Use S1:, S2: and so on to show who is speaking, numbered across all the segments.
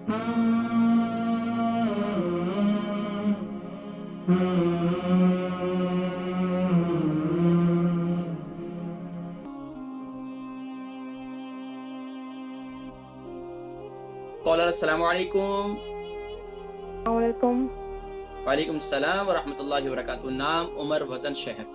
S1: Collar السلام علیکم.
S2: السلام علیکم.
S1: وعلیکم السلام ورحمۃ اللہ وبرکاتہ. نام، عمر، وزن، شہر.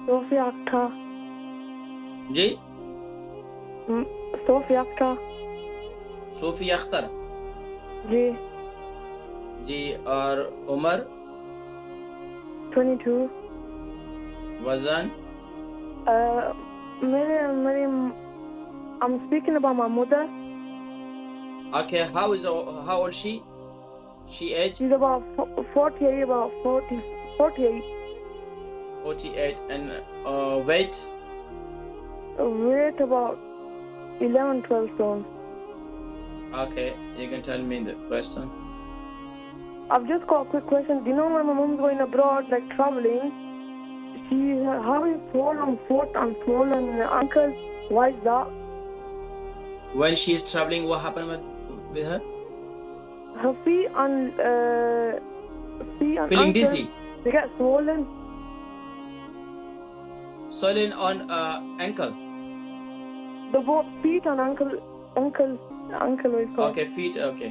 S2: صوفیہ اختر.
S1: جی
S2: صوفیہ اختر.
S1: صوفی اختر.
S2: جی
S1: جی. اور عمر؟
S2: 22.
S1: وزن؟
S2: میری I'm speaking about my mother.
S1: Okay, how old she? She age?
S2: She's about 48, 48.
S1: 48. And weight?
S2: Weight about 11, 12 stone.
S1: Okay, you can tell me the question.
S2: I've just got a quick question. Do you know when my mom's going abroad, like traveling, she's having swollen foot and swollen ankle? Why is that?
S1: When she is traveling, what happened with her?
S2: Her feet and
S1: Feeling
S2: ankles,
S1: dizzy?
S2: they get swollen.
S1: Swelling on ankle?
S2: The both feet and ankle what is called.
S1: Okay, feet, okay.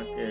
S1: Okay.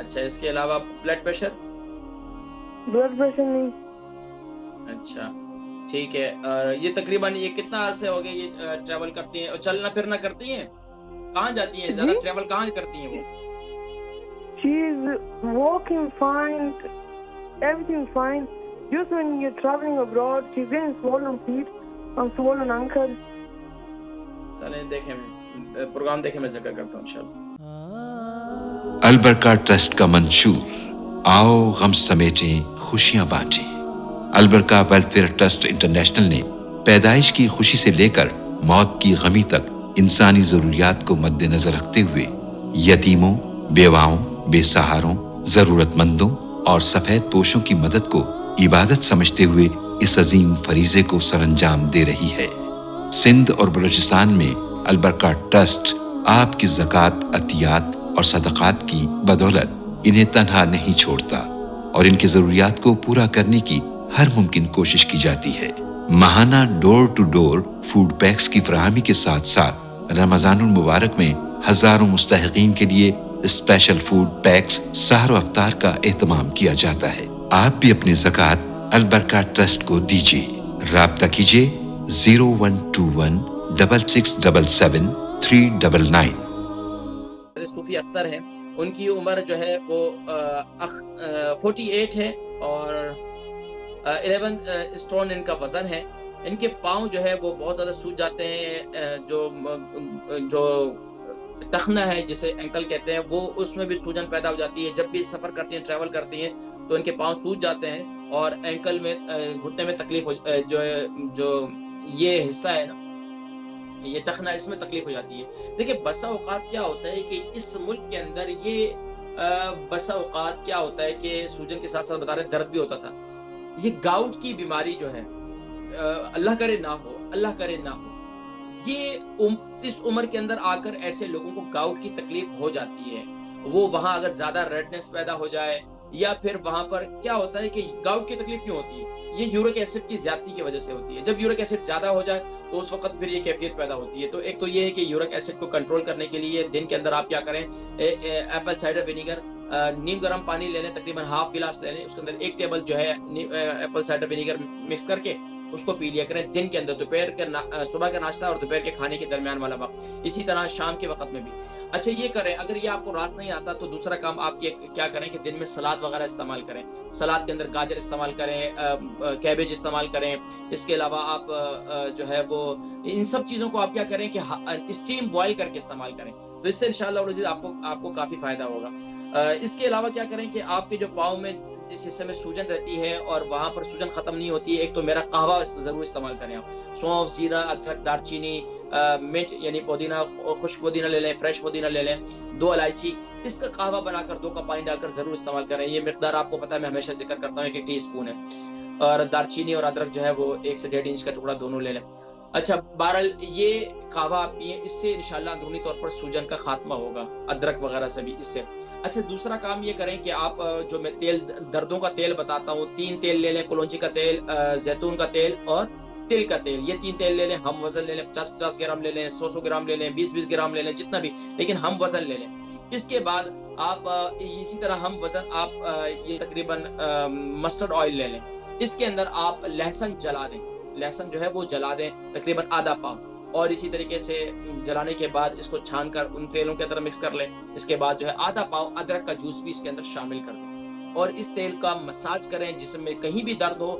S1: اچھا. اس کے علاوہ blood pressure?
S2: Blood pressure نہیں.
S1: اچھا ٹھیک ہے. اور یہ تقریباً یہ کتنا عرصے ہو گئے یہ ٹریول کرتی ہیں اور چلنا پھرنا کرتی ہیں؟ کہاں جاتی ہیں زیادہ ٹریول کہاں کرتی ہیں وہ؟
S2: She is walking fine, everything fine. Just when you're traveling abroad, she's getting swollen feet and swollen ankles.
S1: چلیں دیکھیں پروگرام دیکھیں میں ذکر کرتا ہوں انشاءاللہ.
S3: البرکہ ٹرسٹ کا منشور آؤ غم سمیٹیں خوشیاں بانٹیں. البرکہ ویلفیئر ٹرسٹ انٹرنیشنل نے پیدائش کی خوشی سے لے کر موت کی غمی تک انسانی ضروریات کو مد نظر رکھتے ہوئے یتیموں، بیواؤں، بے سہاروں، ضرورت مندوں اور سفید پوشوں کی مدد کو عبادت سمجھتے ہوئے اس عظیم فریضے کو سر انجام دے رہی ہے. سندھ اور بلوچستان میں البرکہ ٹرسٹ آپ کی زکوٰۃ، عطیات اور صدقات کی بدولت انہیں تنہا نہیں چھوڑتا اور ان کی ضروریات کو پورا کرنے کی ہر ممکن کوشش کی جاتی ہے. ماہانہ ڈور ٹو ڈور فوڈ پیکس کی فراہمی کے ساتھ ساتھ رمضان المبارک میں ہزاروں مستحقین کے لیے اسپیشل فوڈ پیکس سحر و افطار کا اہتمام کیا جاتا ہے. آپ بھی اپنی زکوٰۃ البرکہ ٹرسٹ کو دیجیے. رابطہ کیجیے 0121 6677 399.
S1: صوفی اختر ہیں، ان کی عمر جو ہے وہ 48 ہے اور 11 اسٹون ان کا وزن ہے. ان کے پاؤں جو ہے وہ بہت زیادہ سوج جاتے ہیں. جو ٹخنا ہے جسے اینکل کہتے ہیں وہ اس میں بھی سوجن پیدا ہو جاتی ہے. جب بھی سفر کرتی ہیں، ٹریول کرتی ہیں تو ان کے پاؤں سوج جاتے ہیں اور اینکل میں گھٹنے میں تکلیف جو یہ حصہ ہے نا، یہ ٹخنا، اس میں تکلیف ہو جاتی ہے. دیکھیں بسا اوقات کیا ہوتا ہے کہ اس ملک کے اندر یہ بسا اوقات کیا ہوتا ہے کہ سوجن کے ساتھ ساتھ بتا رہے درد بھی ہوتا تھا. یہ گاؤٹ کی بیماری جو ہے اللہ کرے نہ ہو، اللہ کرے نہ ہو، یہ اس عمر کے اندر آ کر ایسے لوگوں کو گاؤٹ کی تکلیف ہو جاتی ہے. وہ وہاں اگر زیادہ ریڈنس پیدا ہو جائے یا پھر وہاں پر کیا ہوتا ہے کہ گاؤٹ کی تکلیف کیوں ہوتی ہے؟ یہ یورک ایسڈ کی زیادتی کی وجہ سے ہوتی ہے. جب یورک ایسڈ زیادہ ہو جائے تو اس وقت پھر یہ کیفیت پیدا ہوتی ہے. تو ایک تو یہ ہے کہ یورک ایسڈ کو کنٹرول کرنے کے لیے دن کے اندر آپ کیا کریں، ایپل سائڈر ونیگر، نیم گرم پانی لے لیں، تقریباً ½ گلاس لے لیں، اس کے اندر 1 ٹیبل جو ہے ایپل سائڈر ونیگر مکس کر کے اس کو پی لیا کریں دن کے اندر، دوپہر کے صبح کا ناشتہ اور دوپہر کے کھانے کے درمیان والا وقت، اسی طرح شام کے وقت میں بھی. اچھا یہ کریں. اگر یہ آپ کو راست نہیں آتا تو دوسرا کام آپ کیا کریں کہ دن میں سلاد وغیرہ استعمال کریں. سلاد کے اندر گاجر استعمال کریں، کیبیج استعمال کریں. اس کے علاوہ آپ جو ہے وہ ان سب چیزوں کو آپ کیا کریں کہ اسٹیم بوائل کر کے استعمال کریں. تو اس سے انشاءاللہ آپ کو کافی فائدہ ہوگا. اس کے علاوہ کیا کریں کہ آپ کے جو پاؤں میں جس حصے میں سوجن رہتی ہے اور وہاں پر سوجن ختم نہیں ہوتی ہے، ایک تو میرا قہوہ ضرور استعمال کریں. آپ سونف، زیرہ، ادرک، دار چینی، منٹ یعنی پودینہ، خشک پودینہ لے لیں، فریش پودینہ لے لیں، 2 الائچی اس کا قہوہ بنا کر 2 کپ پانی ڈال کر ضرور استعمال کریں. یہ مقدار آپ کو پتہ ہے، میں ہمیشہ ذکر کرتا ہوں کہ ٹی اسپون ہے. اور دار چینی اور ادرک جو ہے وہ 1 سے 1.5 انچ کا ٹکڑا دونوں لے لیں. اچھا بہرحال یہ قہوہ آپ پیئیں، اس سے انشاءاللہ اندرونی طور پر سوجن کا خاتمہ ہوگا، ادرک وغیرہ سے بھی اس سے. اچھا دوسرا کام یہ کریں کہ آپ جو میں تیل دردوں کا تیل بتاتا ہوں، 3 تیل لے لیں، کلونچی کا تیل، زیتون کا تیل اور تل کا تیل. یہ 3 تیل لے لیں، ہم وزن لے لیں، 50 گرام لے لیں، 100 گرام لے لیں، 20 گرام لے لیں، جتنا بھی، لیکن ہم وزن لے لیں. اس کے بعد آپ اسی طرح ہم وزن آپ یہ تقریباً مسٹرڈ آئل لے لیں. اس کے اندر آپ لہسن جلا دیں، لہسن جو ہے وہ جلا دیں تقریباً آدھا پاؤ، اور اسی طریقے سے جلانے کے بعد اس کو چھان کر ان تیلوں کے اندر مکس کر لیں. اس کے بعد جو ہے آدھا پاؤ ادرک کا جوس بھی اس کے اندر شامل کر دیں اور اس تیل کا مساج کریں جسم میں کہیں بھی درد ہو.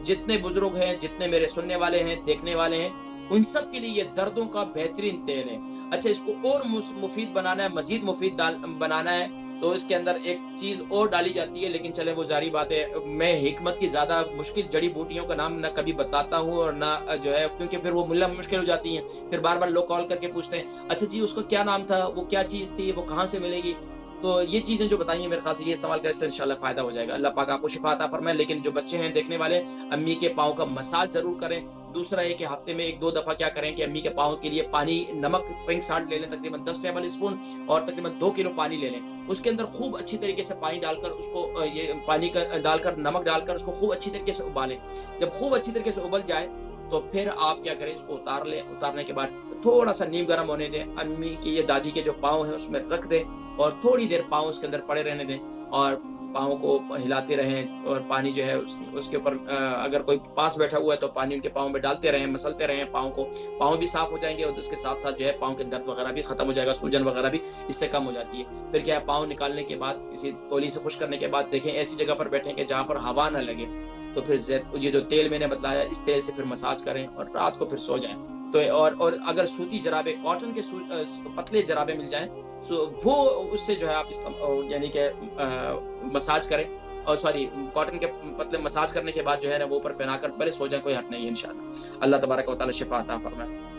S1: جتنے بزرگ ہیں، جتنے میرے سننے والے ہیں، دیکھنے والے ہیں، ان سب کے لیے یہ دردوں کا بہترین تیل ہے. اچھا اس کو اور مفید بنانا ہے، مزید مفید بنانا ہے تو اس کے اندر ایک چیز اور ڈالی جاتی ہے، لیکن چلے وہ ظاہری بات ہے، میں حکمت کی زیادہ مشکل جڑی بوٹیوں کا نام نہ کبھی بتلاتا ہوں اور نہ جو ہے، کیونکہ پھر وہ ملنا مشکل ہو جاتی ہیں. پھر بار بار لوگ کال کر کے پوچھتے ہیں اچھا جی اس کو کیا نام تھا، وہ کیا چیز تھی، وہ کہاں سے ملے گی. تو یہ چیزیں جو بتائیں میرے خیال سے یہ استعمال کرنے سے انشاءاللہ فائدہ ہو جائے گا. اللہ پاک آپ کو شفا عطا فرمائے. لیکن جو بچے ہیں دیکھنے والے، امی کے پاؤں کا مساج ضرور کریں. دوسرا یہ کہ ہفتے میں 1-2 دفعہ کیا کریں کہ امی کے پاؤں کے لیے پانی، نمک، پنک سالٹ لے لیں تقریباً 10 ٹیبل اسپون اور تقریباً 2 کلو پانی لے لیں. اس کے اندر خوب اچھی طریقے سے پانی ڈال کر اس کو یہ پانی کا ڈال کر نمک ڈال کر اس کو خوب اچھی طریقے سے ابالیں. جب خوب اچھی طریقے سے ابل جائے تو پھر آپ کیا کریں، اس کو اتار لیں. اتارنے کے بعد تھوڑا سا نیم گرم ہونے دیں. امی کی یہ دادی کے جو پاؤں ہیں اس میں رکھ دیں اور تھوڑی دیر پاؤں اس کے اندر پڑے رہنے دیں اور پاؤں کو ہلاتے رہیں. اور پانی جو ہے اس کے اوپر اگر کوئی پاس بیٹھا ہوا ہے تو پانی ان کے پاؤں میں ڈالتے رہیں، مسلتے رہیں پاؤں کو. پاؤں بھی صاف ہو جائیں گے اور اس کے ساتھ ساتھ جو ہے پاؤں کے درد وغیرہ بھی ختم ہو جائے گا، سوجن وغیرہ بھی اس سے کم ہو جاتی ہے. پھر کیا ہے، پاؤں نکالنے کے بعد کسی تولی سے خشک کرنے کے بعد دیکھیں ایسی جگہ پر بیٹھیں کہ جہاں پر ہوا نہ لگے. تو پھر یہ جو تیل میں نے بتلایا اس تیل سے پھر مساج کریں اور رات کو پھر سو جائیں. تو اور اگر سوتی جرابے، کاٹن کے پتلے جرابے مل جائیں وہ اس سے جو ہے آپ یعنی کہ مساج کریں. اور سوری کاٹن کے پتلے مساج کرنے کے بعد جو ہے نا وہ اوپر پہنا کر پہلے سو جائیں، کوئی حد نہیں ہے انشاءاللہ. اللہ تبارک و تعالی شفا عطا فرمائے.